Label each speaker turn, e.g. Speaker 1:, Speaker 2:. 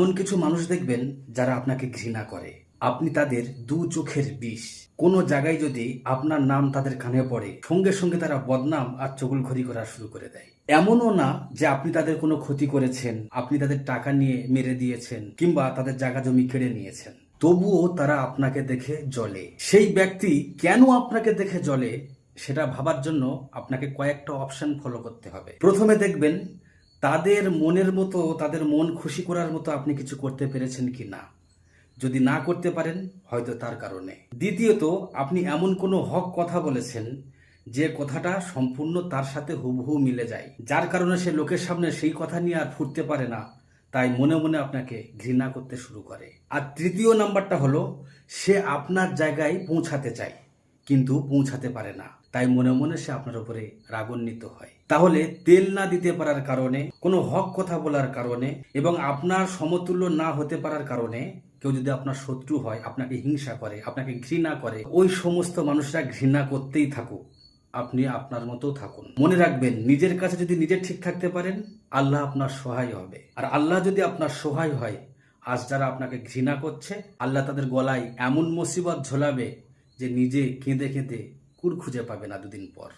Speaker 1: এমন কিছু মানুষ দেখবেন যারা আপনাকে ঘৃণা করে, আপনি তাদের দু চোখের বিষ। কোনো জায়গায় যদি আপনার নাম তাদের কানে পড়ে, সঙ্গে সঙ্গে তারা বদনাম আর চগলখড়ি করা শুরু করে দেয়। এমনও না যে আপনি তাদের কোনো ক্ষতি করেছেন, আপনি তাদের টাকা নিয়ে মেরে দিয়েছেন কিংবা তাদের জায়গা জমি কেড়ে নিয়েছেন, তবুও তারা আপনাকে দেখে জ্বলে। সেই ব্যক্তি কেন আপনাকে দেখে জ্বলে সেটা ভাবার জন্য আপনাকে কয়েকটা অপশন ফলো করতে হবে। প্রথমে দেখবেন তাদের মনের মতো, তাদের মন খুশি করার মতো আপনি কিছু করতে পেরেছেন কি না। যদি না করতে পারেন, হয়তো তার কারণে। দ্বিতীয়ত, আপনি এমন কোনো হক কথা বলেছেন যে কথাটা সম্পূর্ণ তার সাথে হুবহু মিলে যায়, যার কারণে সে লোকের সামনে সেই কথা নিয়ে আর ফুটতে পারে না, তাই মনে মনে আপনাকে ঘৃণা করতে শুরু করে। আর তৃতীয় নাম্বারটা হলো, সে আপনার জায়গায় পৌঁছাতে চায় কিন্তু পৌঁছাতে পারে না, তাই মনে মনে সে আপনার উপরে রাগান্বিত হয়। তাহলে তেল না দিতে পারার কারণে, কোনো হক কথা বলার কারণে এবং আপনার সমতুল্য না হতে পারার কারণে কেউ যদি আপনার শত্রু হয়, আপনাকে হিংসা করে, আপনাকে ঘৃণা করে, ওই সমস্ত মানুষরা ঘৃণা করতেই থাকুক, আপনি আপনার মতো থাকুন। মনে রাখবেন, নিজের কাছে যদি নিজে ঠিক থাকতে পারেন, আল্লাহ আপনার সহায় হবে। আর আল্লাহ যদি আপনার সহায় হয়, আজ যারা আপনাকে ঘৃণা করছে, আল্লাহ তাদের গলায় এমন মুসিবত ঝোলাবে যে নিজে কেঁদে কেঁদে কুল খুঁজে পাবে না দুদিন পর।